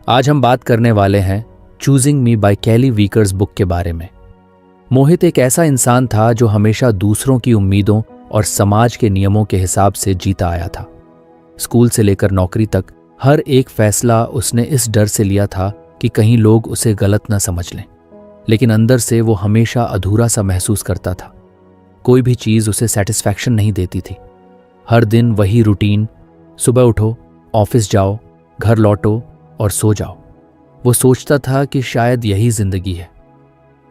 आज हम बात करने वाले हैं चूजिंग मी बाय कैली वीकर्स बुक के बारे में। मोहित एक ऐसा इंसान था जो हमेशा दूसरों की उम्मीदों और समाज के नियमों के हिसाब से जीता आया था। स्कूल से लेकर नौकरी तक हर एक फैसला उसने इस डर से लिया था कि कहीं लोग उसे गलत न समझ लें, लेकिन अंदर से वो हमेशा अधूरा सा महसूस करता था। कोई भी चीज़ उसे सेटिस्फैक्शन नहीं देती थी। हर दिन वही रूटीन, सुबह उठो, ऑफिस जाओ, घर लौटो और सो जाओ। वो सोचता था कि शायद यही जिंदगी है।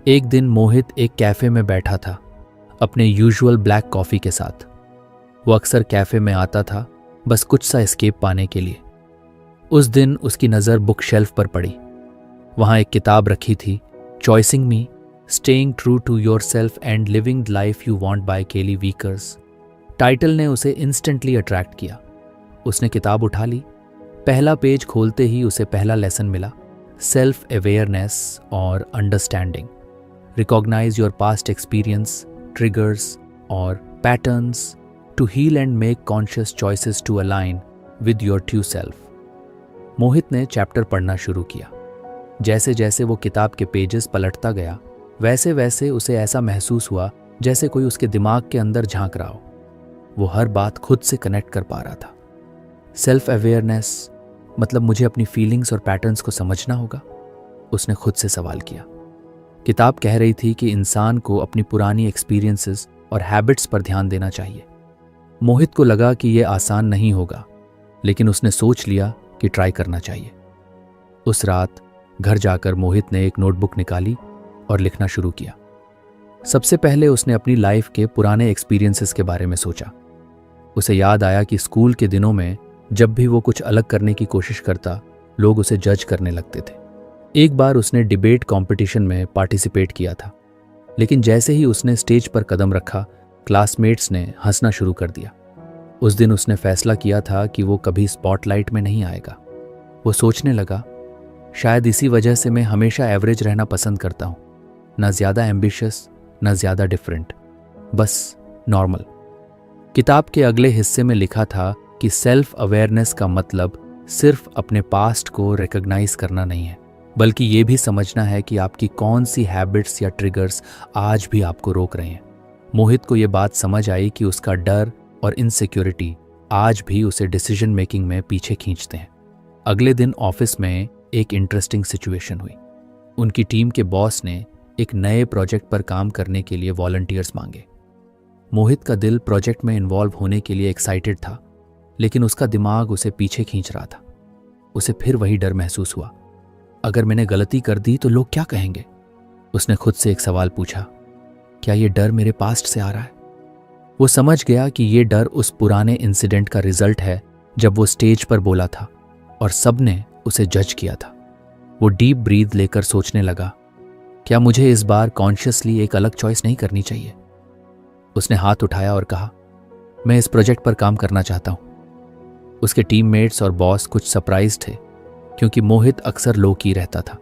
एक दिन मोहित एक कैफे में बैठा था, अपने यूजुअल ब्लैक कॉफ़ी के साथ। वो अक्सर कैफे में आता था बस कुछ सा एस्केप पाने के लिए। उस दिन उसकी नज़र बुक शेल्फ पर पड़ी। वहाँ एक किताब रखी थी, choosing me, staying true to yourself and living the life you want by Kelly Vickers. Title ने उसे इंस्टेंटली अट्रैक्ट किया। उसने किताब उठा ली। पहला पेज खोलते ही उसे पहला लेसन मिला, सेल्फ अवेयरनेस और understanding. Recognise your past experience, triggers और patterns to heal and make conscious choices to align with your true self. Mohit ने चैप्टर पढ़ना शुरू किया। जैसे जैसे वो किताब के पेजेस पलटता गया, वैसे वैसे उसे ऐसा महसूस हुआ जैसे कोई उसके दिमाग के अंदर झांक रहा हो। वो हर बात खुद से कनेक्ट कर पा रहा था। सेल्फ अवेयरनेस मतलब मुझे अपनी फीलिंग्स और पैटर्न्स को समझना होगा, उसने खुद से सवाल किया। किताब कह रही थी कि इंसान को अपनी पुरानी एक्सपीरियंसेस और हैबिट्स पर ध्यान देना चाहिए। मोहित को लगा कि यह आसान नहीं होगा, लेकिन उसने सोच लिया कि ट्राई करना चाहिए। उस रात घर जाकर मोहित ने एक नोटबुक निकाली और लिखना शुरू किया। सबसे पहले उसने अपनी लाइफ के पुराने एक्सपीरियंसेस के बारे में सोचा। उसे याद आया कि स्कूल के दिनों में जब भी वो कुछ अलग करने की कोशिश करता, लोग उसे जज करने लगते थे। एक बार उसने डिबेट कंपटीशन में पार्टिसिपेट किया था, लेकिन जैसे ही उसने स्टेज पर कदम रखा, क्लासमेट्स ने हंसना शुरू कर दिया। उस दिन उसने फैसला किया था कि वो कभी स्पॉटलाइट में नहीं आएगा। वो सोचने लगा, शायद इसी वजह से मैं हमेशा एवरेज रहना पसंद करता हूँ, ना ज़्यादा एम्बिशियस ना ज़्यादा डिफरेंट, बस नॉर्मल। किताब के अगले हिस्से में लिखा था कि सेल्फ अवेयरनेस का मतलब सिर्फ अपने पास्ट को रिकॉग्नाइज करना नहीं है, बल्कि ये भी समझना है कि आपकी कौन सी हैबिट्स या ट्रिगर्स आज भी आपको रोक रहे हैं। मोहित को ये बात समझ आई कि उसका डर और इनसिक्योरिटी आज भी उसे डिसीजन मेकिंग में पीछे खींचते हैं। अगले दिन ऑफिस में एक इंटरेस्टिंग सिचुएशन हुई। उनकी टीम के बॉस ने एक नए प्रोजेक्ट पर काम करने के लिए वॉलंटियर्स मांगे। मोहित का दिल प्रोजेक्ट में इन्वॉल्व होने के लिए एक्साइटेड था, लेकिन उसका दिमाग उसे पीछे खींच रहा था। उसे फिर वही डर महसूस हुआ, अगर मैंने गलती कर दी तो लोग क्या कहेंगे? उसने खुद से एक सवाल पूछा, क्या ये डर मेरे पास्ट से आ रहा है? वो समझ गया कि ये डर उस पुराने इंसिडेंट का रिजल्ट है जब वो स्टेज पर बोला था और सबने उसे जज किया था। वो डीप ब्रीथ लेकर सोचने लगा, क्या मुझे इस बार कॉन्शियसली एक अलग चॉइस नहीं करनी चाहिए? उसने हाथ उठाया और कहा, मैं इस प्रोजेक्ट पर काम करना चाहता हूँ। उसके टीममेट्स और बॉस कुछ सरप्राइज थे, क्योंकि मोहित अक्सर लो की रहता था,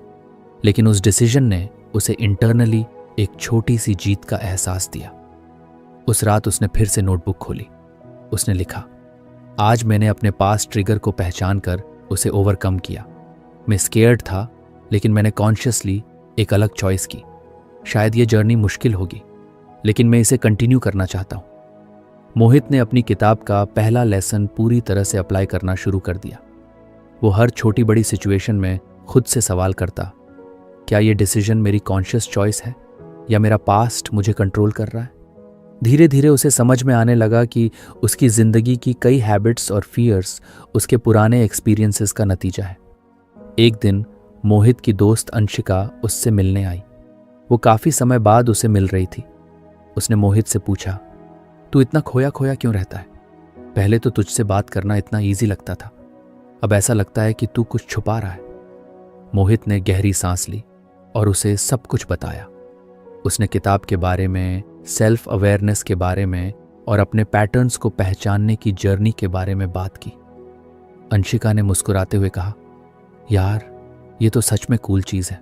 लेकिन उस डिसीजन ने उसे इंटरनली एक छोटी सी जीत का एहसास दिया। उस रात उसने फिर से नोटबुक खोली। उसने लिखा, आज मैंने अपने पास ट्रिगर को पहचान कर उसे ओवरकम किया। मैं स्केयर्ड था, लेकिन मैंने कॉन्शियसली एक अलग चॉइस की। शायद ये जर्नी मुश्किल होगी, लेकिन मैं इसे कंटिन्यू करना चाहता हूँ। मोहित ने अपनी किताब का पहला लेसन पूरी तरह से अप्लाई करना शुरू कर दिया। वो हर छोटी बड़ी सिचुएशन में खुद से सवाल करता, क्या ये डिसीजन मेरी कॉन्शियस चॉइस है या मेरा पास्ट मुझे कंट्रोल कर रहा है? धीरे धीरे उसे समझ में आने लगा कि उसकी ज़िंदगी की कई हैबिट्स और फियर्स उसके पुराने एक्सपीरियंसेस का नतीजा है। एक दिन मोहित की दोस्त अंशिका उससे मिलने आई। वो काफ़ी समय बाद उसे मिल रही थी। उसने मोहित से पूछा, तू इतना खोया खोया क्यों रहता है? पहले तो तुझसे बात करना इतना ईजी लगता था, अब ऐसा लगता है कि तू कुछ छुपा रहा है। मोहित ने गहरी सांस ली और उसे सब कुछ बताया। उसने किताब के बारे में, सेल्फ अवेयरनेस के बारे में और अपने पैटर्न्स को पहचानने की जर्नी के बारे में बात की। अंशिका ने मुस्कुराते हुए कहा, यार ये तो सच में कूल चीज़ है।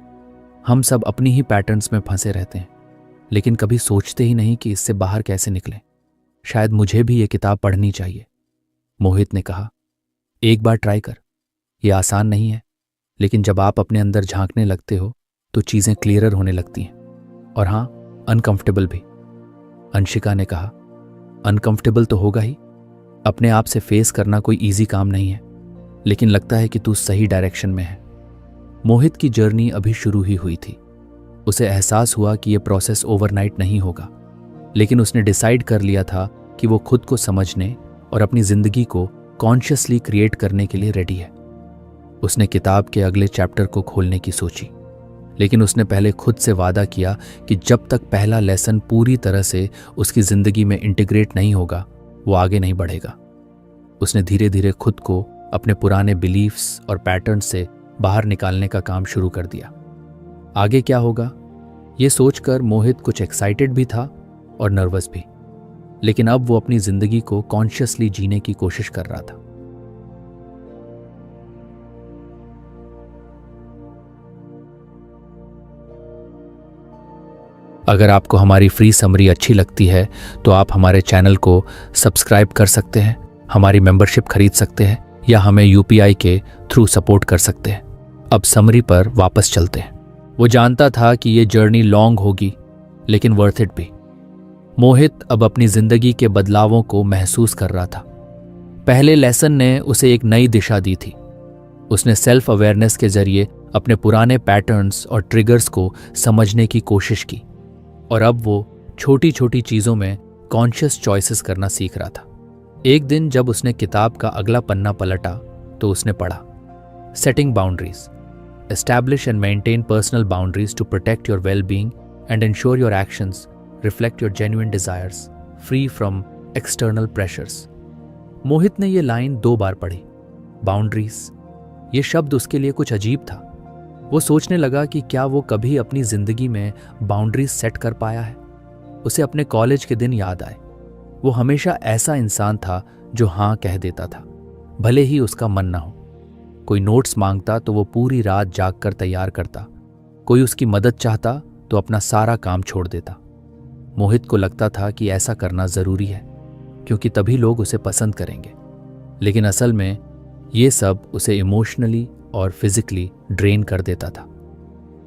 हम सब अपनी ही पैटर्न्स में फंसे रहते हैं, लेकिन कभी सोचते ही नहीं कि इससे बाहर कैसे निकलें। शायद मुझे भी ये किताब पढ़नी चाहिए। मोहित ने कहा, एक बार ट्राई कर, ये आसान नहीं है, लेकिन जब आप अपने अंदर झांकने लगते हो तो चीज़ें क्लियरर होने लगती हैं, और हाँ, अनकंफर्टेबल भी। अंशिका ने कहा, अनकंफर्टेबल तो होगा ही, अपने आप से फेस करना कोई इजी काम नहीं है, लेकिन लगता है कि तू सही डायरेक्शन में है। मोहित की जर्नी अभी शुरू ही हुई थी। उसे एहसास हुआ कि यह प्रोसेस ओवरनाइट नहीं होगा, लेकिन उसने डिसाइड कर लिया था कि वो खुद को समझने और अपनी जिंदगी को कॉन्शियसली क्रिएट करने के लिए रेडी है। उसने किताब के अगले चैप्टर को खोलने की सोची, लेकिन उसने पहले खुद से वादा किया कि जब तक पहला लेसन पूरी तरह से उसकी जिंदगी में इंटीग्रेट नहीं होगा, वो आगे नहीं बढ़ेगा। उसने धीरे धीरे खुद को अपने पुराने बिलीफ्स और पैटर्न से बाहर निकालने का काम शुरू कर दिया। आगे क्या होगा, ये सोचकर मोहित कुछ एक्साइटेड भी था और नर्वस भी, लेकिन अब वो अपनी जिंदगी को कॉन्शियसली जीने की कोशिश कर रहा था। अगर आपको हमारी फ्री समरी अच्छी लगती है तो आप हमारे चैनल को सब्सक्राइब कर सकते हैं, हमारी मेंबरशिप खरीद सकते हैं, या हमें यूपीआई के थ्रू सपोर्ट कर सकते हैं। अब समरी पर वापस चलते हैं। वो जानता था कि ये जर्नी लॉन्ग होगी, लेकिन वर्थ इट भी। मोहित अब अपनी जिंदगी के बदलावों को महसूस कर रहा था। पहले लेसन ने उसे एक नई दिशा दी थी। उसने सेल्फ अवेयरनेस के जरिए अपने पुराने पैटर्न्स और ट्रिगर्स को समझने की कोशिश की, और अब वो छोटी छोटी चीजों में कॉन्शियस चॉइसेस करना सीख रहा था। एक दिन जब उसने किताब का अगला पन्ना पलटा तो उसने पढ़ा, setting boundaries, establish and maintain personal boundaries to protect your well being and ensure your actions reflect your genuine desires free from external pressures. Mohit ने यह लाइन 2 बार पढ़ी। बाउंड्रीज, ये शब्द उसके लिए कुछ अजीब था। वो सोचने लगा कि क्या वो कभी अपनी जिंदगी में बाउंड्रीज सेट कर पाया है। उसे अपने कॉलेज के दिन याद आए। वो हमेशा ऐसा इंसान था जो हाँ कह देता था, भले ही उसका मन ना हो। कोई नोट्स मांगता तो वो पूरी रात जागकर तैयार करता, कोई उसकी मदद चाहता तो अपना सारा काम छोड़ देता। मोहित को लगता था कि ऐसा करना जरूरी है, क्योंकि तभी लोग उसे पसंद करेंगे, लेकिन असल में ये सब उसे इमोशनली और फिजिकली ड्रेन कर देता था।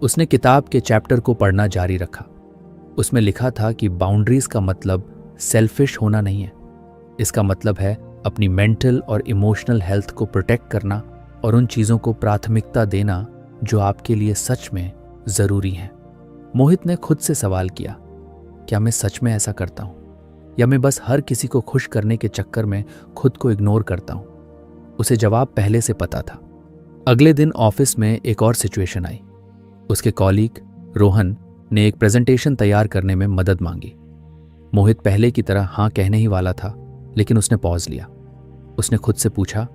उसने किताब के चैप्टर को पढ़ना जारी रखा। उसमें लिखा था कि बाउंड्रीज का मतलब सेल्फिश होना नहीं है। इसका मतलब है अपनी मेंटल और इमोशनल हेल्थ को प्रोटेक्ट करना और उन चीज़ों को प्राथमिकता देना जो आपके लिए सच में ज़रूरी हैं। मोहित ने खुद से सवाल किया, क्या मैं सच में ऐसा करता हूँ, या मैं बस हर किसी को खुश करने के चक्कर में खुद को इग्नोर करता हूँ? उसे जवाब पहले से पता था। अगले दिन ऑफिस में एक और सिचुएशन आई। उसके कॉलीग रोहन ने एक प्रेजेंटेशन तैयार करने में मदद मांगी। मोहित पहले की तरह हाँ कहने ही वाला था, लेकिन उसने पॉज लिया। उसने खुद से पूछा,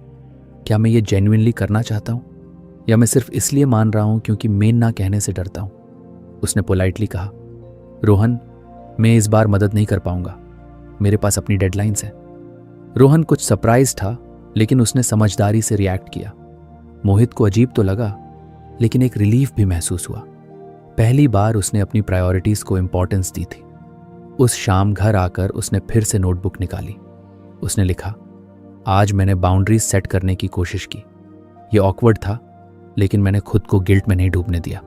क्या मैं ये जेन्युइनली करना चाहता हूँ, या मैं सिर्फ इसलिए मान रहा हूँ क्योंकि मैं ना कहने से डरता हूँ? उसने पोलाइटली कहा, रोहन, मैं इस बार मदद नहीं कर पाऊंगा, मेरे पास अपनी डेडलाइंस हैं। रोहन कुछ सरप्राइज था, लेकिन उसने समझदारी से रिएक्ट किया। मोहित को अजीब तो लगा, लेकिन एक रिलीफ भी महसूस हुआ। पहली बार उसने अपनी प्रायोरिटीज को इंपॉर्टेंस दी थी। उस शाम घर आकर उसने फिर से नोटबुक निकाली। उसने लिखा, आज मैंने बाउंड्रीज सेट करने की कोशिश की। ये ऑकवर्ड था, लेकिन मैंने खुद को गिल्ट में नहीं डूबने दिया।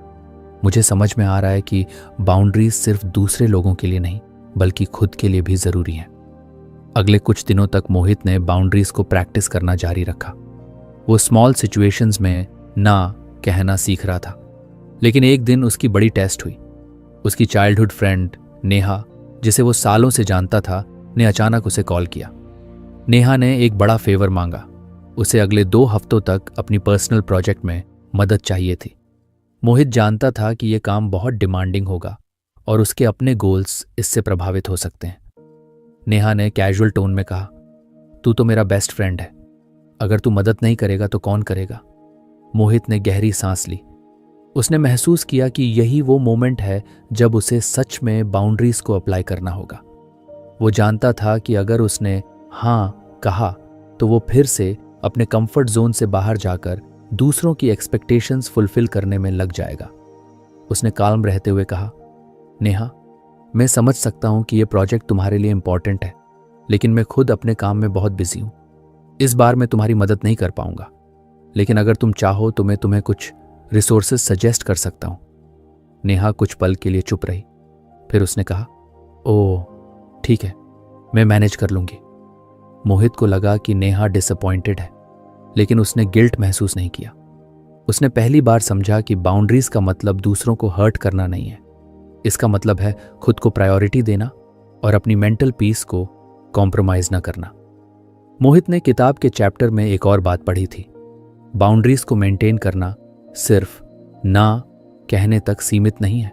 मुझे समझ में आ रहा है कि बाउंड्रीज सिर्फ दूसरे लोगों के लिए नहीं, बल्कि खुद के लिए भी जरूरी हैं। अगले कुछ दिनों तक मोहित ने बाउंड्रीज को प्रैक्टिस करना जारी रखा। वो स्मॉल सिचुएशंस में ना कहना सीख रहा था। लेकिन एक दिन उसकी बड़ी टेस्ट हुई। उसकी चाइल्डहुड फ्रेंड नेहा, जिसे वो सालों से जानता था, ने अचानक उसे कॉल किया। नेहा ने एक बड़ा फेवर मांगा। उसे अगले 2 हफ्तों तक अपनी पर्सनल प्रोजेक्ट में मदद चाहिए थी। मोहित जानता था कि यह काम बहुत डिमांडिंग होगा और उसके अपने गोल्स इससे प्रभावित हो सकते हैं। नेहा ने कैजुअल टोन में कहा, तू तो मेरा बेस्ट फ्रेंड है, अगर तू मदद नहीं करेगा तो कौन करेगा? मोहित ने गहरी सांस ली। उसने महसूस किया कि यही वो मोमेंट है जब उसे सच में बाउंड्रीज को अप्लाई करना होगा। वो जानता था कि अगर उसने हाँ कहा तो वो फिर से अपने कंफर्ट जोन से बाहर जाकर दूसरों की एक्सपेक्टेशंस फुलफिल करने में लग जाएगा। उसने काल्म रहते हुए कहा, नेहा, मैं समझ सकता हूं कि यह प्रोजेक्ट तुम्हारे लिए इंपॉर्टेंट है, लेकिन मैं खुद अपने काम में बहुत बिजी हूं। इस बार मैं तुम्हारी मदद नहीं कर पाऊंगा, लेकिन अगर तुम चाहो तो मैं तुम्हें कुछ रिसोर्सेज सजेस्ट कर सकता हूं। नेहा कुछ पल के लिए चुप रही, फिर उसने कहा, ओह ठीक है, मैं मैनेज कर लूंगी। मोहित को लगा कि नेहा डिसअपॉइंटेड है, लेकिन उसने गिल्ट महसूस नहीं किया। उसने पहली बार समझा कि बाउंड्रीज का मतलब दूसरों को हर्ट करना नहीं है। इसका मतलब है खुद को प्रायोरिटी देना और अपनी मेंटल पीस को कॉम्प्रोमाइज ना करना। मोहित ने किताब के चैप्टर में एक और बात पढ़ी थी। बाउंड्रीज को मेंटेन करना सिर्फ ना कहने तक सीमित नहीं है।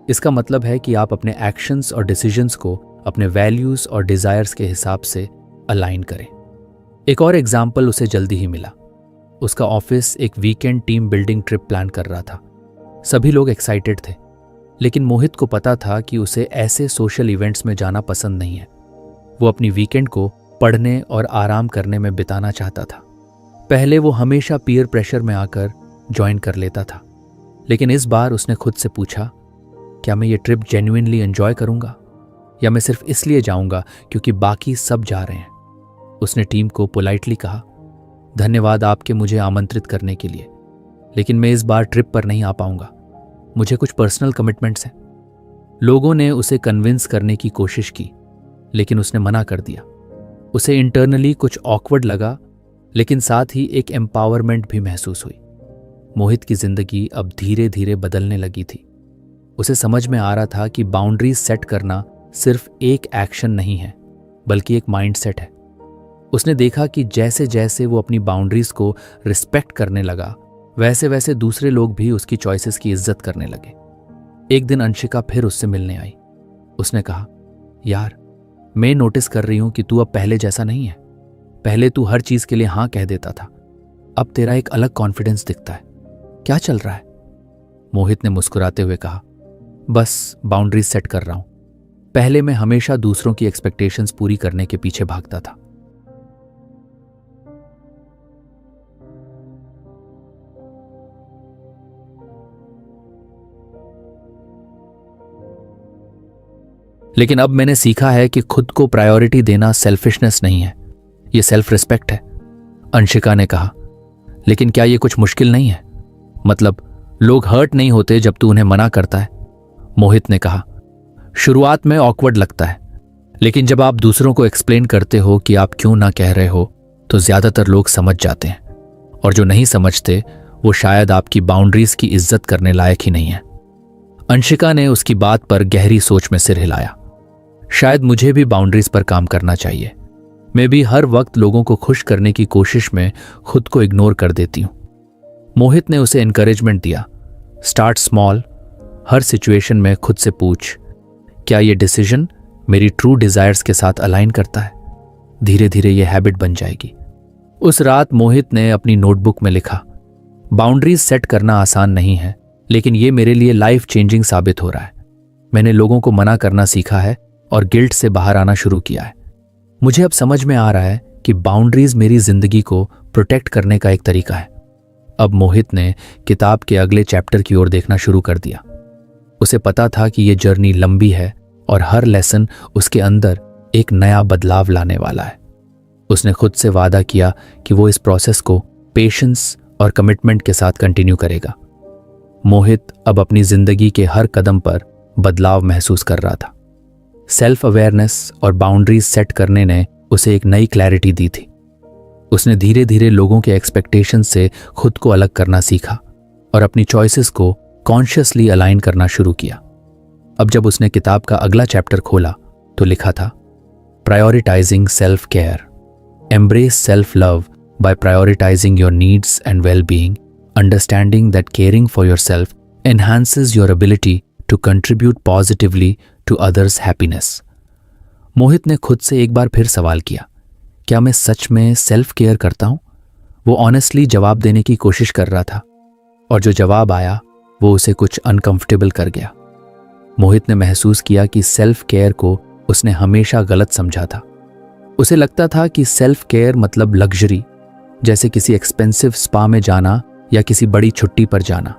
इसका मतलब है कि आप अपने एक्शंस और डिसीजंस को अपने वैल्यूज और डिजायर्स के हिसाब से अलाइन करें। एक और एग्जाम्पल उसे जल्दी ही मिला। उसका ऑफिस एक weekend team building trip plan कर रहा था। सभी लोग एक्साइटेड थे, लेकिन मोहित को पता था कि उसे ऐसे सोशल इवेंट्स में जाना पसंद नहीं है। वो अपनी वीकेंड को पढ़ने और आराम करने में बिताना चाहता था। पहले वो हमेशा पीयर प्रेशर में आकर ज्वाइन कर लेता था, लेकिन इस बार उसने खुद से पूछा, क्या मैं ये ट्रिप जेन्युइनली एंजॉय करूंगा या मैं सिर्फ इसलिए जाऊंगा क्योंकि बाकी सब जा रहे हैं। उसने टीम को पोलाइटली कहा, धन्यवाद आपके मुझे आमंत्रित करने के लिए, लेकिन मैं इस बार ट्रिप पर नहीं आ पाऊंगा, मुझे कुछ पर्सनल कमिटमेंट्स हैं। लोगों ने उसे कन्विंस करने की कोशिश की, लेकिन उसने मना कर दिया। उसे इंटरनली कुछ ऑकवर्ड लगा, लेकिन साथ ही एक एम्पावरमेंट भी महसूस हुई। मोहित की जिंदगी अब धीरे धीरे बदलने लगी थी। उसे समझ में आ रहा था कि बाउंड्रीज सेट करना सिर्फ एक एक्शन नहीं है, बल्कि एक माइंडसेट है। उसने देखा कि जैसे जैसे वो अपनी बाउंड्रीज को रिस्पेक्ट करने लगा, वैसे वैसे दूसरे लोग भी उसकी चॉइसेस की इज्जत करने लगे। एक दिन अंशिका फिर उससे मिलने आई। उसने कहा, यार मैं नोटिस कर रही हूं कि तू अब पहले जैसा नहीं है। पहले तू हर चीज के लिए हां कह देता था, अब तेरा एक अलग कॉन्फिडेंस दिखता है। क्या चल रहा है? मोहित ने मुस्कुराते हुए कहा, बस बाउंड्रीज सेट कर रहा हूं। पहले मैं हमेशा दूसरों की एक्सपेक्टेशंस पूरी करने के पीछे भागता था। लेकिन अब मैंने सीखा है कि खुद को प्रायोरिटी देना सेल्फिशनेस नहीं है, यह सेल्फ रिस्पेक्ट है। अंशिका ने कहा, लेकिन क्या यह कुछ मुश्किल नहीं है? मतलब लोग हर्ट नहीं होते जब तू उन्हें मना करता है? मोहित ने कहा, शुरुआत में ऑकवर्ड लगता है, लेकिन जब आप दूसरों को एक्सप्लेन करते हो कि आप क्यों ना कह रहे हो, तो ज्यादातर लोग समझ जाते हैं, और जो नहीं समझते वो शायद आपकी बाउंड्रीज की इज्जत करने लायक ही नहीं है। अंशिका ने उसकी बात पर गहरी सोच में सिर हिलाया। शायद मुझे भी बाउंड्रीज पर काम करना चाहिए। मैं भी हर वक्त लोगों को खुश करने की कोशिश में खुद को इग्नोर कर देती हूं। मोहित ने उसे एनकरेजमेंट दिया, स्टार्ट स्मॉल। हर सिचुएशन में खुद से पूछ, क्या यह डिसीजन मेरी ट्रू डिजायर्स के साथ अलाइन करता है? धीरे धीरे यह हैबिट बन जाएगी। उस रात मोहित ने अपनी नोटबुक में लिखा, बाउंड्रीज सेट करना आसान नहीं है, लेकिन यह मेरे लिए लाइफ चेंजिंग साबित हो रहा है। मैंने लोगों को मना करना सीखा है और गिल्ट से बाहर आना शुरू किया है। मुझे अब समझ में आ रहा है कि बाउंड्रीज मेरी जिंदगी को प्रोटेक्ट करने का एक तरीका है। अब मोहित ने किताब के अगले चैप्टर की ओर देखना शुरू कर दिया। उसे पता था कि यह जर्नी लंबी है और हर लेसन उसके अंदर एक नया बदलाव लाने वाला है। उसने खुद से वादा किया कि वो इस प्रोसेस को पेशेंस और कमिटमेंट के साथ कंटिन्यू करेगा। मोहित अब अपनी जिंदगी के हर कदम पर बदलाव महसूस कर रहा था। सेल्फ अवेयरनेस और बाउंड्रीज सेट करने ने उसे एक नई क्लैरिटी दी थी। उसने धीरे धीरे लोगों के एक्सपेक्टेशन से खुद को अलग करना सीखा और अपनी चॉइसेस को कॉन्शियसली अलाइन करना शुरू किया। अब जब उसने किताब का अगला चैप्टर खोला तो लिखा था, prioritising self care, embrace self love by prioritising your needs and well being, understanding that caring for yourself enhances your ability to contribute positively to others happiness. Mohit ने खुद से एक बार फिर सवाल किया, क्या मैं सच में सेल्फ केयर करता हूं? वो ऑनेस्टली जवाब देने की कोशिश कर रहा था, और जो जवाब आया वो उसे कुछ अनकंफर्टेबल कर गया। मोहित ने महसूस किया कि सेल्फ केयर को उसने हमेशा गलत समझा था। उसे लगता था कि सेल्फ केयर मतलब लग्जरी, जैसे किसी एक्सपेंसिव स्पा में जाना या किसी बड़ी छुट्टी पर जाना।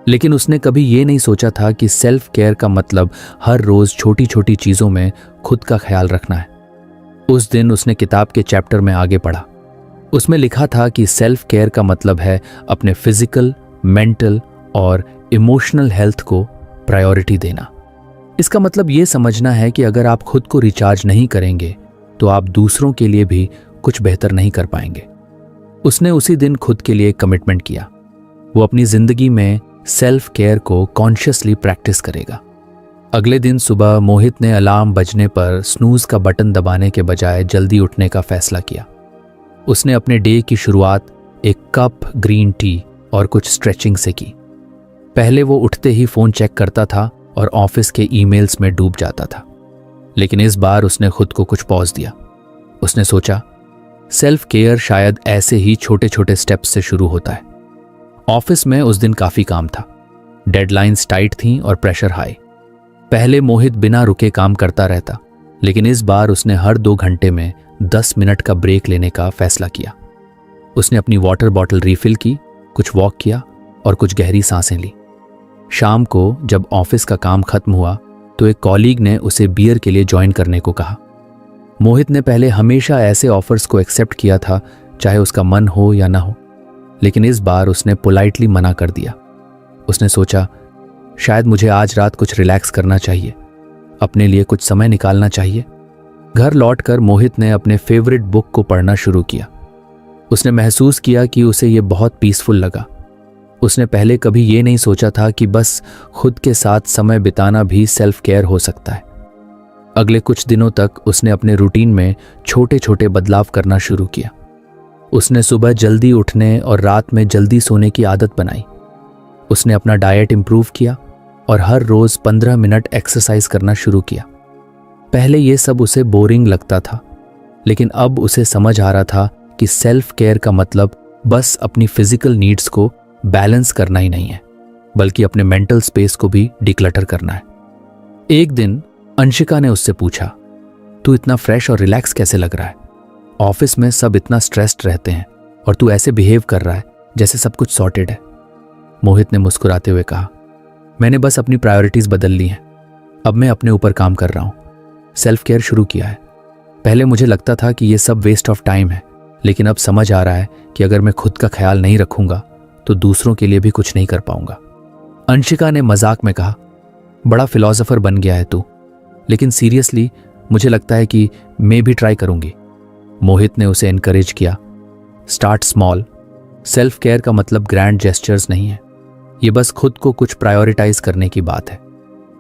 लेकिन उसने कभी ये नहीं सोचा था कि सेल्फ केयर का मतलब हर रोज छोटी छोटी चीजों में खुद का ख्याल रखना है। उस दिन उसने किताब के चैप्टर में आगे पढ़ा। उसमें लिखा था कि सेल्फ केयर का मतलब है अपने फिजिकल, मेंटल और इमोशनल हेल्थ को प्रायोरिटी देना। इसका मतलब ये समझना है कि अगर आप खुद को रिचार्ज नहीं करेंगे तो आप दूसरों के लिए भी कुछ बेहतर नहीं कर पाएंगे। उसने उसी दिन खुद के लिए कमिटमेंट किया। वो अपनी जिंदगी में सेल्फ केयर को कॉन्शियसली प्रैक्टिस करेगा। अगले दिन सुबह मोहित ने अलार्म बजने पर स्नूज का बटन दबाने के बजाय जल्दी उठने का फैसला किया। उसने अपने डे की शुरुआत एक कप ग्रीन टी और कुछ स्ट्रेचिंग से की। पहले वो उठते ही फ़ोन चेक करता था और ऑफिस के ईमेल्स में डूब जाता था, लेकिन इस बार उसने खुद को कुछ पॉज दिया। उसने सोचा, सेल्फ केयर शायद ऐसे ही छोटे छोटे स्टेप्स से शुरू होता है। ऑफिस में उस दिन काफ़ी काम था। डेडलाइंस टाइट थीं और प्रेशर हाई। पहले मोहित बिना रुके काम करता रहता, लेकिन इस बार उसने हर 2 घंटे में 10 मिनट का ब्रेक लेने का फैसला किया। उसने अपनी वाटर बॉटल रिफिल की, कुछ वॉक किया और कुछ गहरी सांसें ली। शाम को जब ऑफिस का काम खत्म हुआ तो एक कॉलीग ने उसे बियर के लिए ज्वाइन करने को कहा। मोहित ने पहले हमेशा ऐसे ऑफर्स को एक्सेप्ट किया था, चाहे उसका मन हो या ना हो, लेकिन इस बार उसने पोलाइटली मना कर दिया। उसने सोचा, शायद मुझे आज रात कुछ रिलैक्स करना चाहिए, अपने लिए कुछ समय निकालना चाहिए। घर लौटकर मोहित ने अपने फेवरेट बुक को पढ़ना शुरू किया। उसने महसूस किया कि उसे ये बहुत पीसफुल लगा। उसने पहले कभी ये नहीं सोचा था कि बस खुद के साथ समय बिताना भी सेल्फ केयर हो सकता है। अगले कुछ दिनों तक उसने अपने रूटीन में छोटे छोटे बदलाव करना शुरू किया। उसने सुबह जल्दी उठने और रात में जल्दी सोने की आदत बनाई। उसने अपना डाइट इंप्रूव किया और हर रोज 15 मिनट एक्सरसाइज करना शुरू किया। पहले ये सब उसे बोरिंग लगता था, लेकिन अब उसे समझ आ रहा था कि सेल्फ केयर का मतलब बस अपनी फिजिकल नीड्स को बैलेंस करना ही नहीं है, बल्कि अपने मेंटल स्पेस को भी डिक्लटर करना है। एक दिन अंशिका ने उससे पूछा, तू इतना फ्रेश और रिलैक्स कैसे लग रहा है? ऑफिस में सब इतना स्ट्रेस्ड रहते हैं और तू ऐसे बिहेव कर रहा है जैसे सब कुछ सॉर्टेड है। मोहित ने मुस्कुराते हुए कहा, मैंने बस अपनी प्रायोरिटीज बदल ली हैं। अब मैं अपने ऊपर काम कर रहा हूँ, सेल्फ केयर शुरू किया है। पहले मुझे लगता था कि ये सब वेस्ट ऑफ टाइम है, लेकिन अब समझ आ रहा है कि अगर मैं खुद का ख्याल नहीं रखूंगा तो दूसरों के लिए भी कुछ नहीं कर पाऊंगा। अंशिका ने मजाक में कहा, बड़ा फिलोसोफर बन गया है तू, लेकिन सीरियसली मुझे लगता है कि मैं भी ट्राई करूंगी। मोहित ने उसे एनकरेज किया, स्टार्ट स्मॉल। सेल्फ केयर का मतलब ग्रैंड जेस्चर्स नहीं है, ये बस खुद को कुछ प्रायोरिटाइज करने की बात है।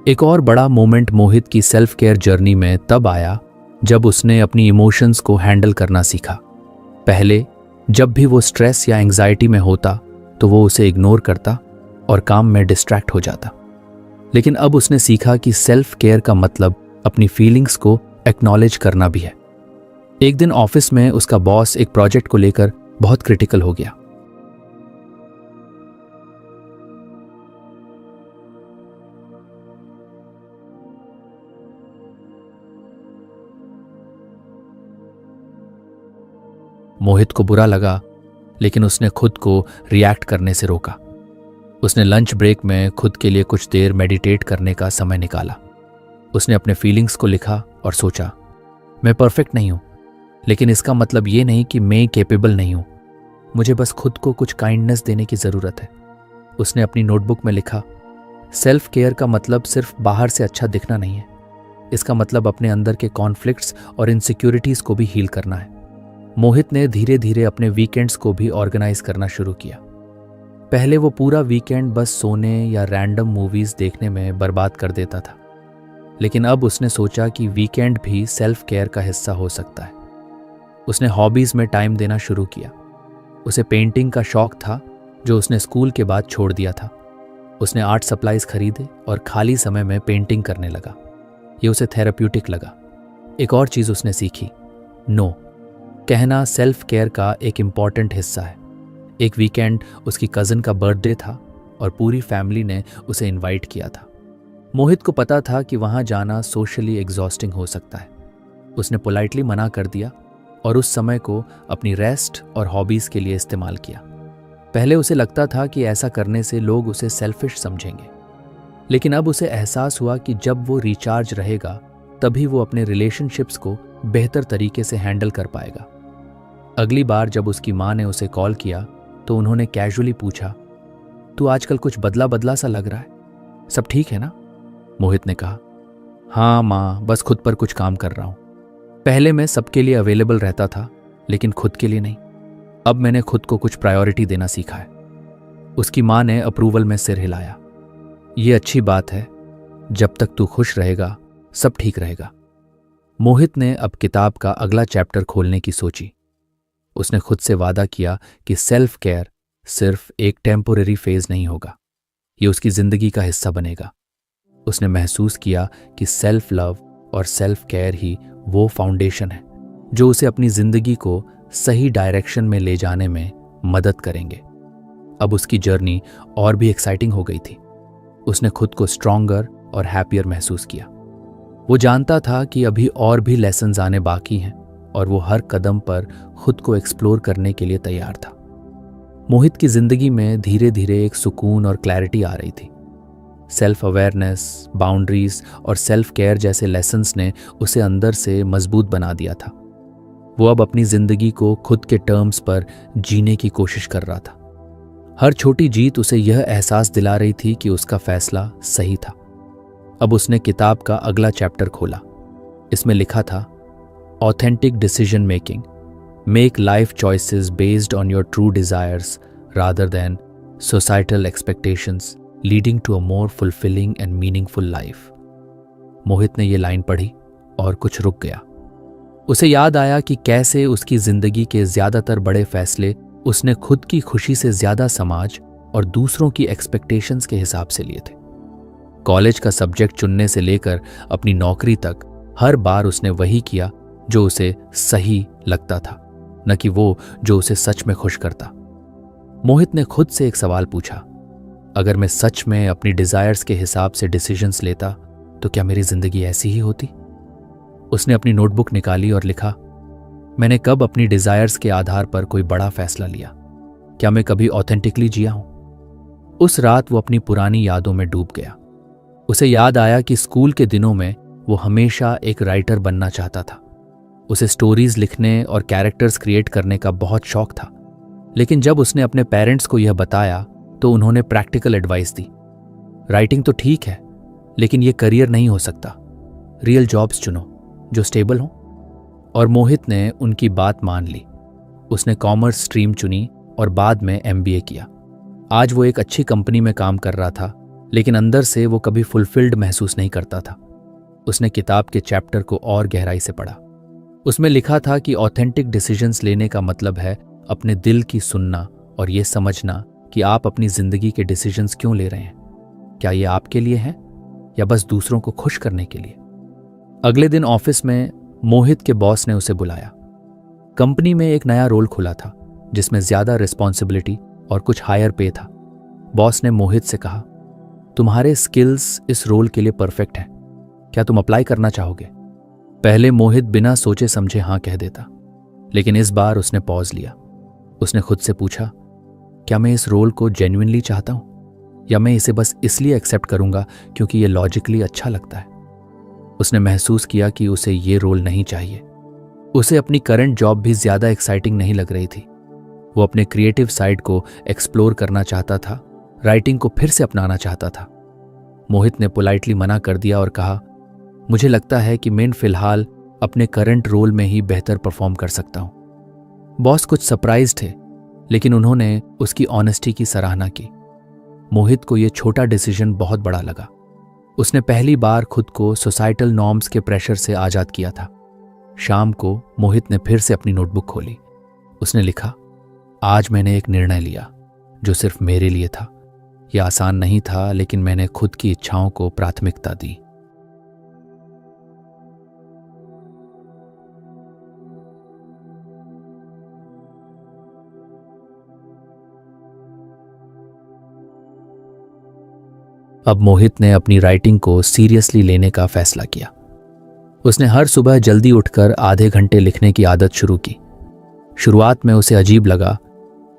एक और बड़ा मोमेंट मोहित की सेल्फ केयर जर्नी में तब आया जब उसने अपनी इमोशंस को हैंडल करना सीखा। पहले जब भी वो स्ट्रेस या एंग्जाइटी में होता तो वो उसे इग्नोर करता और काम में डिस्ट्रैक्ट हो जाता, लेकिन अब उसने सीखा कि सेल्फ केयर का मतलब अपनी फीलिंग्स को एक्नॉलेज करना भी है। एक दिन ऑफिस में उसका बॉस एक प्रोजेक्ट को लेकर बहुत क्रिटिकल हो गया। मोहित को बुरा लगा, लेकिन उसने खुद को रिएक्ट करने से रोका। उसने लंच ब्रेक में खुद के लिए कुछ देर मेडिटेट करने का समय निकाला। उसने अपने फीलिंग्स को लिखा और सोचा, मैं परफेक्ट नहीं हूं, लेकिन इसका मतलब ये नहीं कि मैं केपेबल नहीं हूं। मुझे बस खुद को कुछ काइंडनेस देने की ज़रूरत है। उसने अपनी नोटबुक में लिखा, सेल्फ केयर का मतलब सिर्फ बाहर से अच्छा दिखना नहीं है, इसका मतलब अपने अंदर के कॉन्फ्लिक्ट्स और इनसिक्योरिटीज़ को भी हील करना है। मोहित ने धीरे धीरे अपने वीकेंड्स को भी ऑर्गेनाइज करना शुरू किया। पहले वो पूरा वीकेंड बस सोने या रैंडम मूवीज देखने में बर्बाद कर देता था, लेकिन अब उसने सोचा कि वीकेंड भी सेल्फ केयर का हिस्सा हो सकता है। उसने हॉबीज में टाइम देना शुरू किया। उसे पेंटिंग का शौक था जो उसने स्कूल के बाद छोड़ दिया था। उसने आर्ट सप्लाईज खरीदे और खाली समय में पेंटिंग करने लगा। ये उसे थेराप्यूटिक लगा। एक और चीज़ उसने सीखी, नो कहना सेल्फ केयर का एक इम्पॉर्टेंट हिस्सा है। एक वीकेंड उसकी कज़न का बर्थडे था और पूरी फैमिली ने उसे इनवाइट किया था। मोहित को पता था कि वहाँ जाना सोशली एग्जॉस्टिंग हो सकता है। उसने पोलाइटली मना कर दिया और उस समय को अपनी रेस्ट और हॉबीज़ के लिए इस्तेमाल किया। पहले उसे लगता था कि ऐसा करने से लोग उसे सेल्फिश समझेंगे, लेकिन अब उसे एहसास हुआ कि जब वो रिचार्ज रहेगा तभी वो अपने रिलेशनशिप्स को बेहतर तरीके से हैंडल कर पाएगा। अगली बार जब उसकी माँ ने उसे कॉल किया तो उन्होंने कैजुअली पूछा, तू आजकल कुछ बदला बदला सा लग रहा है, सब ठीक है ना? मोहित ने कहा। हाँ माँ, बस खुद पर कुछ काम कर रहा हूँ। पहले मैं सबके लिए अवेलेबल रहता था, लेकिन खुद के लिए नहीं। अब मैंने खुद को कुछ प्रायोरिटी देना सीखा है। उसकी माँ ने अप्रूवल में सिर हिलाया। ये अच्छी बात है, जब तक तू खुश रहेगा सब ठीक रहेगा। मोहित ने अब किताब का अगला चैप्टर खोलने की सोची। उसने खुद से वादा किया कि सेल्फ केयर सिर्फ एक टेम्पोरेरी फेज नहीं होगा, ये उसकी जिंदगी का हिस्सा बनेगा। उसने महसूस किया कि सेल्फ लव और सेल्फ केयर ही वो फाउंडेशन है जो उसे अपनी जिंदगी को सही डायरेक्शन में ले जाने में मदद करेंगे। अब उसकी जर्नी और भी एक्साइटिंग हो गई थी। उसने खुद को स्ट्रॉन्गर और हैप्पियर महसूस किया। वो जानता था कि अभी और भी लेसन्स आने बाकी हैं और वो हर कदम पर खुद को एक्सप्लोर करने के लिए तैयार था। मोहित की जिंदगी में धीरे धीरे एक सुकून और क्लैरिटी आ रही थी। सेल्फ अवेयरनेस, बाउंड्रीज और सेल्फ केयर जैसे लेसन्स ने उसे अंदर से मजबूत बना दिया था। वो अब अपनी जिंदगी को खुद के टर्म्स पर जीने की कोशिश कर रहा था। हर छोटी जीत उसे यह एहसास दिला रही थी कि उसका फैसला सही था। अब उसने किताब का अगला चैप्टर खोला। इसमें लिखा था, authentic decision making, make life choices based on your true desires rather than societal expectations, leading to a more fulfilling and meaningful life. Mohit ने यह लाइन पढ़ी और कुछ रुक गया। उसे याद आया कि कैसे उसकी जिंदगी के ज्यादातर बड़े फैसले उसने खुद की खुशी से ज्यादा समाज और दूसरों की एक्सपेक्टेशंस के हिसाब से लिए थे। कॉलेज का सब्जेक्ट चुनने से लेकर अपनी नौकरी तक हर बार उसने वही किया जो उसे सही लगता था, न कि वो जो उसे सच में खुश करता। मोहित ने खुद से एक सवाल पूछा, अगर मैं सच में अपनी डिजायर्स के हिसाब से डिसीजंस लेता तो क्या मेरी जिंदगी ऐसी ही होती? उसने अपनी नोटबुक निकाली और लिखा, मैंने कब अपनी डिजायर्स के आधार पर कोई बड़ा फैसला लिया? क्या मैं कभी ऑथेंटिकली जिया हूं? उस रात वो अपनी पुरानी यादों में डूब गया। उसे याद आया कि स्कूल के दिनों में वो हमेशा एक राइटर बनना चाहता था। उसे स्टोरीज लिखने और कैरेक्टर्स क्रिएट करने का बहुत शौक था। लेकिन जब उसने अपने पेरेंट्स को यह बताया तो उन्होंने प्रैक्टिकल एडवाइस दी, राइटिंग तो ठीक है लेकिन ये करियर नहीं हो सकता, रियल जॉब्स चुनो जो स्टेबल हो। और मोहित ने उनकी बात मान ली। उसने कॉमर्स स्ट्रीम चुनी और बाद में MBA किया। आज वो एक अच्छी कंपनी में काम कर रहा था, लेकिन अंदर से वो कभी फुलफिल्ड महसूस नहीं करता था। उसने किताब के चैप्टर को और गहराई से पढ़ा। उसमें लिखा था कि ऑथेंटिक डिसीजंस लेने का मतलब है अपने दिल की सुनना और ये समझना कि आप अपनी जिंदगी के डिसीजंस क्यों ले रहे हैं। क्या ये आपके लिए हैं या बस दूसरों को खुश करने के लिए? अगले दिन ऑफिस में मोहित के बॉस ने उसे बुलाया। कंपनी में एक नया रोल खुला था जिसमें ज्यादा रिस्पॉन्सिबिलिटी और कुछ हायर पे था। बॉस ने मोहित से कहा, तुम्हारे स्किल्स इस रोल के लिए परफेक्ट हैं, क्या तुम अप्लाई करना चाहोगे? पहले मोहित बिना सोचे समझे हाँ कह देता, लेकिन इस बार उसने पॉज लिया। उसने खुद से पूछा, क्या मैं इस रोल को जेन्युइनली चाहता हूं या मैं इसे बस इसलिए एक्सेप्ट करूंगा क्योंकि ये लॉजिकली अच्छा लगता है? उसने महसूस किया कि उसे ये रोल नहीं चाहिए। उसे अपनी करंट जॉब भी ज्यादा एक्साइटिंग नहीं लग रही थी। वो अपने क्रिएटिव साइड को एक्सप्लोर करना चाहता था, राइटिंग को फिर से अपनाना चाहता था। मोहित ने पोलाइटली मना कर दिया और कहा, मुझे लगता है कि मैं फिलहाल अपने करंट रोल में ही बेहतर परफॉर्म कर सकता हूं। बॉस कुछ सरप्राइज थे, लेकिन उन्होंने उसकी ऑनेस्टी की सराहना की। मोहित को यह छोटा डिसीजन बहुत बड़ा लगा। उसने पहली बार खुद को सोसाइटल नॉर्म्स के प्रेशर से आजाद किया था। शाम को मोहित ने फिर से अपनी नोटबुक खोली। उसने लिखा, आज मैंने एक निर्णय लिया जो सिर्फ मेरे लिए था। यह आसान नहीं था, लेकिन मैंने खुद की इच्छाओं को प्राथमिकता दी। अब मोहित ने अपनी राइटिंग को सीरियसली लेने का फैसला किया। उसने हर सुबह जल्दी उठकर आधे घंटे लिखने की आदत शुरू की। शुरुआत में उसे अजीब लगा,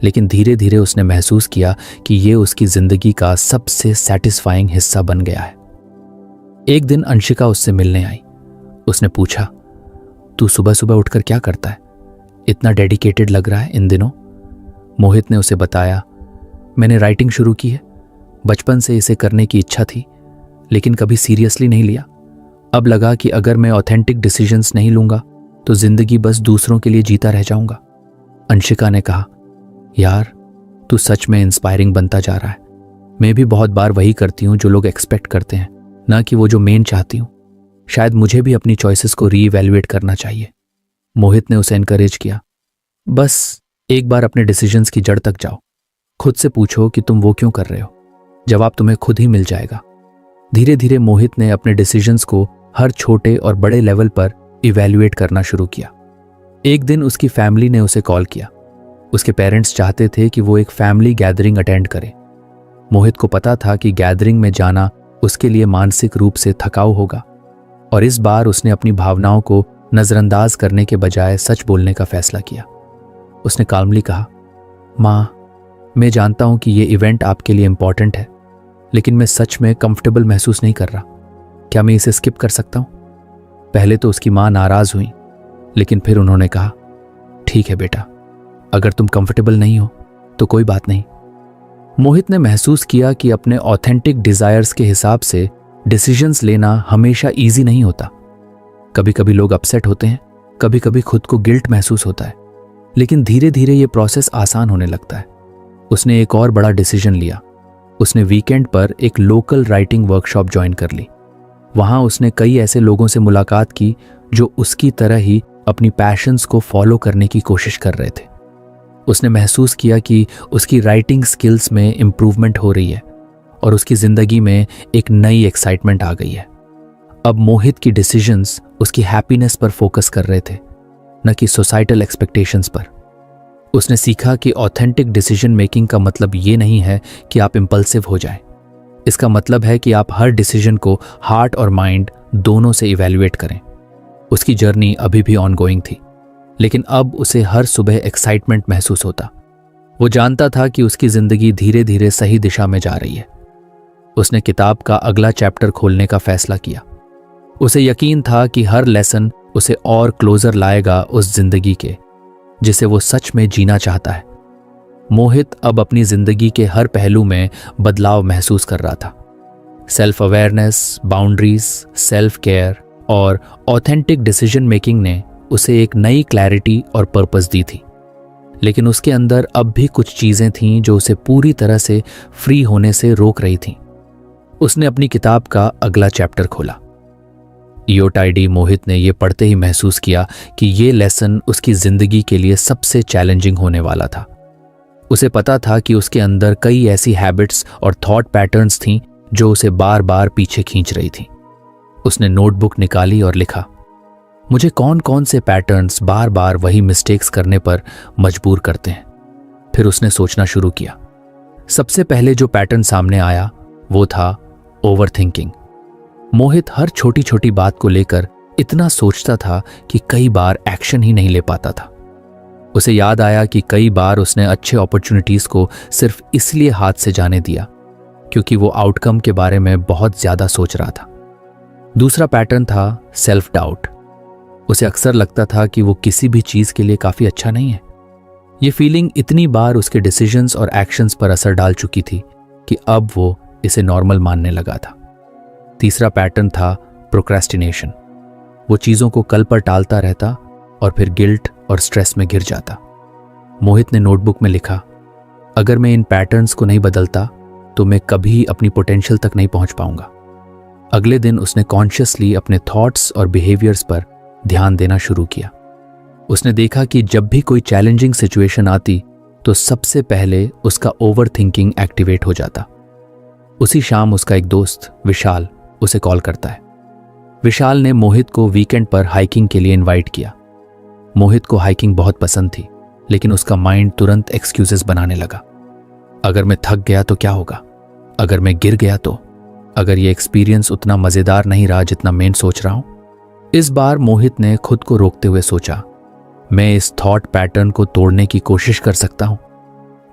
लेकिन धीरे धीरे उसने महसूस किया कि ये उसकी जिंदगी का सबसे सैटिस्फाइंग हिस्सा बन गया है। एक दिन अंशिका उससे मिलने आई। उसने पूछा, तू सुबह सुबह उठकर क्या करता है? इतना डेडिकेटेड लग रहा है इन दिनों। मोहित ने उसे बताया, मैंने राइटिंग शुरू की है बचपन से इसे करने की इच्छा थी, लेकिन कभी सीरियसली नहीं लिया। अब लगा कि अगर मैं ऑथेंटिक डिसीजंस नहीं लूंगा तो जिंदगी बस दूसरों के लिए जीता रह जाऊंगा। अंशिका ने कहा, यार तू सच में इंस्पायरिंग बनता जा रहा है। मैं भी बहुत बार वही करती हूँ जो लोग एक्सपेक्ट करते हैं, ना कि वो जो मैं चाहती हूँ। शायद मुझे भी अपनी चॉइसेस को रीइवैल्यूएट करना चाहिए। मोहित ने उसे एनकरेज किया, बस एक बार अपने डिसीजंस की जड़ तक जाओ। खुद से पूछो कि तुम वो क्यों कर रहे हो। जवाब तुम्हें खुद ही मिल जाएगा। धीरे धीरे मोहित ने अपने डिसीजंस को हर छोटे और बड़े लेवल पर इवैल्यूएट करना शुरू किया। एक दिन उसकी फैमिली ने उसे कॉल किया। उसके पेरेंट्स चाहते थे कि वो एक फैमिली गैदरिंग अटेंड करे। मोहित को पता था कि गैदरिंग में जाना उसके लिए मानसिक रूप से थकाऊ होगा, और इस बार उसने अपनी भावनाओं को नजरअंदाज करने के बजाय सच बोलने का फैसला किया। उसने काल्मली कहा, माँ, मैं जानता हूं कि ये इवेंट आपके लिए इंपॉर्टेंट है, लेकिन मैं सच में कंफर्टेबल महसूस नहीं कर रहा। क्या मैं इसे स्किप कर सकता हूं? पहले तो उसकी माँ नाराज हुई, लेकिन फिर उन्होंने कहा, ठीक है बेटा, अगर तुम कंफर्टेबल नहीं हो तो कोई बात नहीं। मोहित ने महसूस किया कि अपने ऑथेंटिक डिजायर्स के हिसाब से डिसीजंस लेना हमेशा इजी नहीं होता। कभी कभी लोग अपसेट होते हैं, कभी कभी खुद को गिल्ट महसूस होता है, लेकिन धीरे धीरे ये प्रोसेस आसान होने लगता है। उसने एक और बड़ा डिसीजन लिया। उसने वीकेंड पर एक लोकल राइटिंग वर्कशॉप ज्वाइन कर ली। वहां उसने कई ऐसे लोगों से मुलाकात की जो उसकी तरह ही अपनी पैशंस को फॉलो करने की कोशिश कर रहे थे। उसने महसूस किया कि उसकी राइटिंग स्किल्स में इम्प्रूवमेंट हो रही है और उसकी जिंदगी में एक नई एक्साइटमेंट आ गई है। अब मोहित की डिसीजंस उसकी हैप्पीनेस पर फोकस कर रहे थे, न कि सोसाइटल एक्सपेक्टेशंस पर। उसने सीखा कि ऑथेंटिक डिसीजन मेकिंग का मतलब ये नहीं है कि आप इंपल्सिव हो जाएं। इसका मतलब है कि आप हर डिसीजन को हार्ट और माइंड दोनों से इवैल्यूएट करें। उसकी जर्नी अभी भी ऑनगोइंग थी, लेकिन अब उसे हर सुबह एक्साइटमेंट महसूस होता। वो जानता था कि उसकी जिंदगी धीरे धीरे सही दिशा में जा रही है। उसने किताब का अगला चैप्टर खोलने का फैसला किया। उसे यकीन था कि हर लेसन उसे और क्लोजर लाएगा उस जिंदगी के जिसे वो सच में जीना चाहता है। मोहित अब अपनी जिंदगी के हर पहलू में बदलाव महसूस कर रहा था। Self awareness, boundaries, self care और ऑथेंटिक डिसीजन मेकिंग ने उसे एक नई क्लैरिटी और पर्पस दी थी। लेकिन उसके अंदर अब भी कुछ चीजें थीं जो उसे पूरी तरह से फ्री होने से रोक रही थीं। उसने अपनी किताब का अगला चैप्टर खोला। ईओटाईडी मोहित ने यह पढ़ते ही महसूस किया कि ये लेसन उसकी जिंदगी के लिए सबसे चैलेंजिंग होने वाला था। उसे पता था कि उसके अंदर कई ऐसी हैबिट्स और थॉट पैटर्न्स थीं जो उसे बार बार पीछे खींच रही थीं। उसने नोटबुक निकाली और लिखा, मुझे कौन कौन से पैटर्न्स बार बार वही मिस्टेक्स करने पर मजबूर करते हैं। फिर उसने सोचना शुरू किया। सबसे पहले जो पैटर्न सामने आया वो था ओवरथिंकिंग। मोहित हर छोटी छोटी बात को लेकर इतना सोचता था कि कई बार एक्शन ही नहीं ले पाता था। उसे याद आया कि कई बार उसने अच्छे अपॉर्चुनिटीज को सिर्फ इसलिए हाथ से जाने दिया क्योंकि वो आउटकम के बारे में बहुत ज्यादा सोच रहा था। दूसरा पैटर्न था सेल्फ डाउट। उसे अक्सर लगता था कि वो किसी भी चीज के लिए काफी अच्छा नहीं है। ये फीलिंग इतनी बार उसके डिसीजंस और एक्शंस पर असर डाल चुकी थी कि अब वो इसे नॉर्मल मानने लगा था। तीसरा पैटर्न था प्रोक्रेस्टिनेशन। वो चीजों को कल पर टालता रहता और फिर गिल्ट और स्ट्रेस में घिर जाता। मोहित ने नोटबुक में लिखा, अगर मैं इन पैटर्न्स को नहीं बदलता तो मैं कभी अपनी पोटेंशियल तक नहीं पहुंच पाऊंगा। अगले दिन उसने कॉन्शियसली अपने थॉट्स और बिहेवियर्स पर ध्यान देना शुरू किया। उसने देखा कि जब भी कोई चैलेंजिंग सिचुएशन आती तो सबसे पहले उसका ओवरथिंकिंग एक्टिवेट हो जाता। उसी शाम उसका एक दोस्त विशाल उसे कॉल करता है। विशाल ने मोहित को वीकेंड पर हाइकिंग के लिए इनवाइट किया। मोहित को हाइकिंग बहुत पसंद थी, लेकिन उसका माइंड तुरंत एक्सक्यूजेस बनाने लगा। अगर मैं थक गया तो क्या होगा? अगर मैं गिर गया तो? अगर ये एक्सपीरियंस उतना मजेदार नहीं रहा जितना मैं सोच रहा हूं? इस बार मोहित ने खुद को रोकते हुए सोचा, मैं इस थॉट पैटर्न को तोड़ने की कोशिश कर सकता हूं।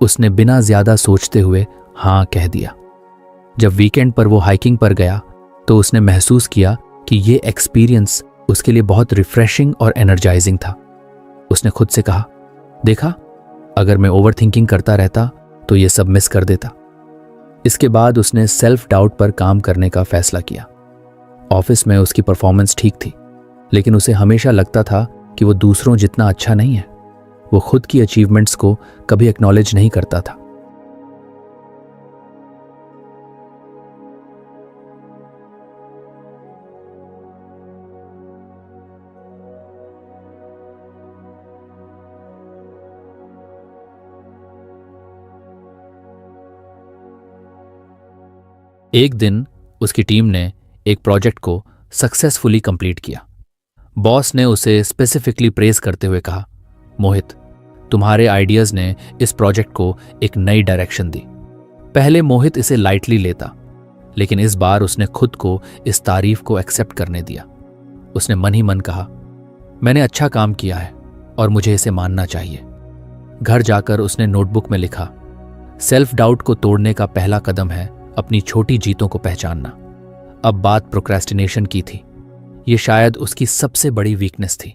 उसने बिना ज्यादा सोचते हुए हां कह दिया। जब वीकेंड पर वो हाइकिंग पर गया तो उसने महसूस किया कि ये एक्सपीरियंस उसके लिए बहुत रिफ्रेशिंग और एनर्जाइजिंग था। उसने खुद से कहा, देखा, अगर मैं ओवरथिंकिंग करता रहता तो ये सब मिस कर देता। इसके बाद उसने सेल्फ डाउट पर काम करने का फैसला किया। ऑफिस में उसकी परफॉर्मेंस ठीक थी, लेकिन उसे हमेशा लगता था कि वो दूसरों जितना अच्छा नहीं है। वो खुद की अचीवमेंट्स को कभी एक्नॉलेज नहीं करता था। एक दिन उसकी टीम ने एक प्रोजेक्ट को सक्सेसफुली कंप्लीट किया। बॉस ने उसे स्पेसिफिकली प्रेज करते हुए कहा, मोहित, तुम्हारे आइडियाज ने इस प्रोजेक्ट को एक नई डायरेक्शन दी। पहले मोहित इसे लाइटली लेता, लेकिन इस बार उसने खुद को इस तारीफ को एक्सेप्ट करने दिया। उसने मन ही मन कहा, मैंने अच्छा काम किया है और मुझे इसे मानना चाहिए। घर जाकर उसने नोटबुक में लिखा, सेल्फ डाउट को तोड़ने का पहला कदम है अपनी छोटी जीतों को पहचानना। अब बात प्रोक्रेस्टिनेशन की थी। ये शायद उसकी सबसे बड़ी वीकनेस थी।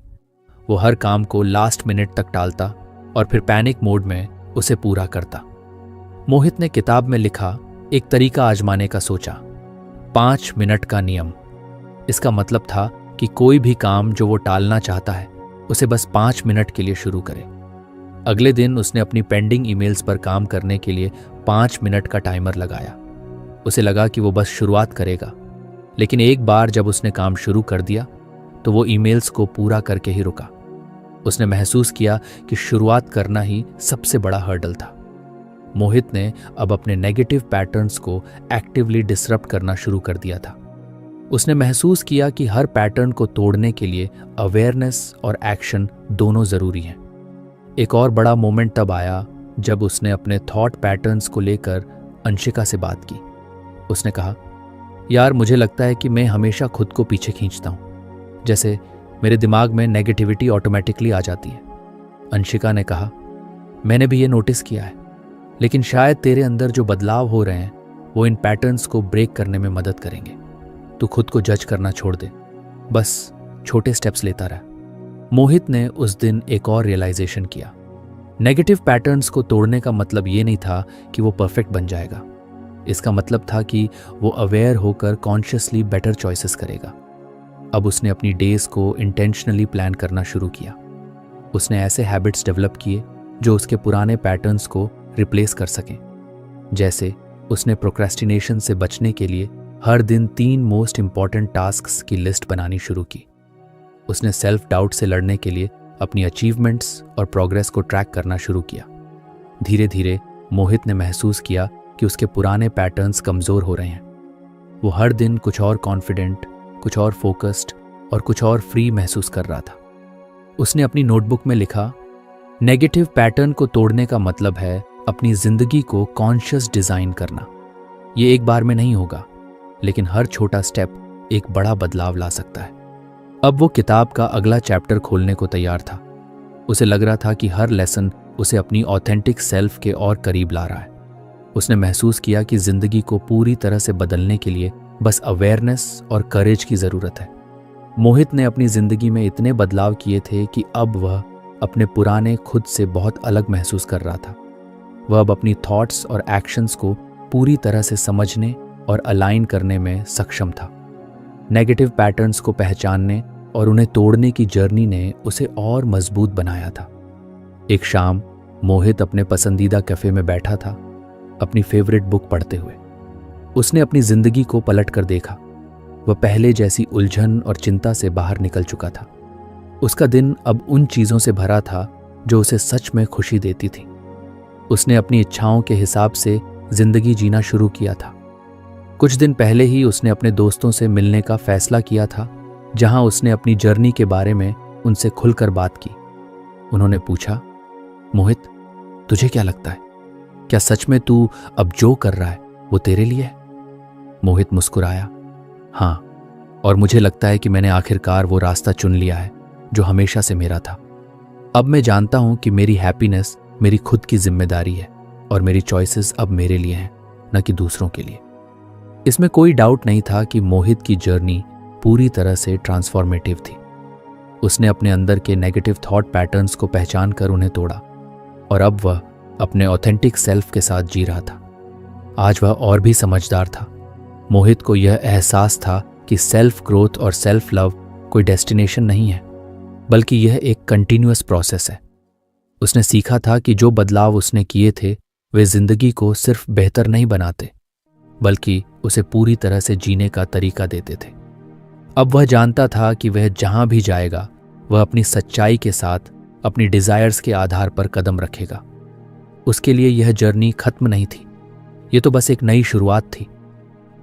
वो हर काम को लास्ट मिनट तक टालता और फिर पैनिक मोड में उसे पूरा करता। मोहित ने किताब में लिखा एक तरीका आजमाने का सोचा, 5 मिनट का नियम। इसका मतलब था कि कोई भी काम जो वो टालना चाहता है उसे बस 5 मिनट के लिए शुरू करे। अगले दिन उसने अपनी पेंडिंग ईमेल्स पर काम करने के लिए 5 मिनट का टाइमर लगाया। उसे लगा कि वो बस शुरुआत करेगा, लेकिन एक बार जब उसने काम शुरू कर दिया तो वो ईमेल्स को पूरा करके ही रुका। उसने महसूस किया कि शुरुआत करना ही सबसे बड़ा हर्डल था। मोहित ने अब अपने नेगेटिव पैटर्न्स को एक्टिवली डिसरप्ट करना शुरू कर दिया था। उसने महसूस किया कि हर पैटर्न को तोड़ने के लिए अवेयरनेस और एक्शन दोनों जरूरी हैं। एक और बड़ा मोमेंट तब आया जब उसने अपने थॉट पैटर्न्स को लेकर अंशिका से बात की। उसने कहा, यार, मुझे लगता है कि मैं हमेशा खुद को पीछे खींचता हूं, जैसे मेरे दिमाग में नेगेटिविटी ऑटोमेटिकली आ जाती है। अंशिका ने कहा, मैंने भी ये नोटिस किया है, लेकिन शायद तेरे अंदर जो बदलाव हो रहे हैं वो इन पैटर्न्स को ब्रेक करने में मदद करेंगे। तू खुद को जज करना छोड़ दे, बस छोटे स्टेप्स लेता रह। मोहित ने उस दिन एक और रियलाइजेशन किया। नेगेटिव पैटर्न्स को तोड़ने का मतलब ये नहीं था कि वो परफेक्ट बन जाएगा। इसका मतलब था कि वो अवेयर होकर कॉन्शियसली बेटर चॉइसेस करेगा। अब उसने अपनी डेज को इंटेंशनली प्लान करना शुरू किया। उसने ऐसे हैबिट्स डेवलप किए जो उसके पुराने पैटर्न्स को रिप्लेस कर सकें। जैसे उसने प्रोक्रेस्टिनेशन से बचने के लिए हर दिन 3 मोस्ट इंपॉर्टेंट टास्क्स की लिस्ट बनानी शुरू की। उसने सेल्फ डाउट से लड़ने के लिए अपनी अचीवमेंट्स और प्रोग्रेस को ट्रैक करना शुरू किया। धीरे धीरे मोहित ने महसूस किया कि उसके पुराने पैटर्न्स कमज़ोर हो रहे हैं। वो हर दिन कुछ और कॉन्फिडेंट, कुछ और फोकस्ड और कुछ और फ्री महसूस कर रहा था। उसने अपनी नोटबुक में लिखा, नेगेटिव पैटर्न को तोड़ने का मतलब है अपनी जिंदगी को कॉन्शियस डिजाइन करना। ये एक बार में नहीं होगा, लेकिन हर छोटा स्टेप एक बड़ा बदलाव ला सकता है। अब वो किताब का अगला चैप्टर खोलने को तैयार था। उसे लग रहा था कि हर लेसन उसे अपनी ऑथेंटिक सेल्फ के और करीब ला रहा है। उसने महसूस किया कि जिंदगी को पूरी तरह से बदलने के लिए बस अवेयरनेस और करेज की जरूरत है। मोहित ने अपनी जिंदगी में इतने बदलाव किए थे कि अब वह अपने पुराने खुद से बहुत अलग महसूस कर रहा था। वह अब अपनी थॉट्स और एक्शंस को पूरी तरह से समझने और अलाइन करने में सक्षम था। नेगेटिव पैटर्न्स को पहचानने और उन्हें तोड़ने की जर्नी ने उसे और मजबूत बनाया था। एक शाम मोहित अपने पसंदीदा कैफे में बैठा था, अपनी फेवरेट बुक पढ़ते हुए। उसने अपनी जिंदगी को पलट कर देखा। वह पहले जैसी उलझन और चिंता से बाहर निकल चुका था। उसका दिन अब उन चीज़ों से भरा था जो उसे सच में खुशी देती थी। उसने अपनी इच्छाओं के हिसाब से जिंदगी जीना शुरू किया था। कुछ दिन पहले ही उसने अपने दोस्तों से मिलने का फैसला किया था, जहां उसने अपनी जर्नी के बारे में उनसे खुलकर बात की। उन्होंने पूछा, मोहित, तुझे क्या लगता है? क्या सच में तू अब जो कर रहा है वो तेरे लिए है? मोहित मुस्कुराया, हाँ, और मुझे लगता है कि मैंने आखिरकार वो रास्ता चुन लिया है जो हमेशा से मेरा था। अब मैं जानता हूं कि मेरी हैप्पीनेस मेरी खुद की जिम्मेदारी है और मेरी चॉइसेस अब मेरे लिए हैं, न कि दूसरों के लिए। इसमें कोई डाउट नहीं था कि मोहित की जर्नी पूरी तरह से ट्रांसफॉर्मेटिव थी। उसने अपने अंदर के नेगेटिव थॉट पैटर्न्स को पहचान कर उन्हें तोड़ा और अब वह अपने ऑथेंटिक सेल्फ के साथ जी रहा था। आज वह और भी समझदार था। मोहित को यह एहसास था कि सेल्फ ग्रोथ और सेल्फ लव कोई डेस्टिनेशन नहीं है, बल्कि यह एक कंटिन्यूअस प्रोसेस है। उसने सीखा था कि जो बदलाव उसने किए थे वे जिंदगी को सिर्फ बेहतर नहीं बनाते, बल्कि उसे पूरी तरह से जीने का तरीका देते थे। अब वह जानता था कि वह जहां भी जाएगा वह अपनी सच्चाई के साथ अपनी डिजायर्स के आधार पर कदम रखेगा। उसके लिए यह जर्नी खत्म नहीं थी, ये तो बस एक नई शुरुआत थी।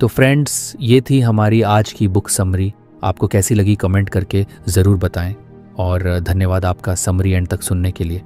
तो फ्रेंड्स, ये थी हमारी आज की बुक समरी। आपको कैसी लगी कमेंट करके ज़रूर बताएं, और धन्यवाद आपका समरी एंड तक सुनने के लिए।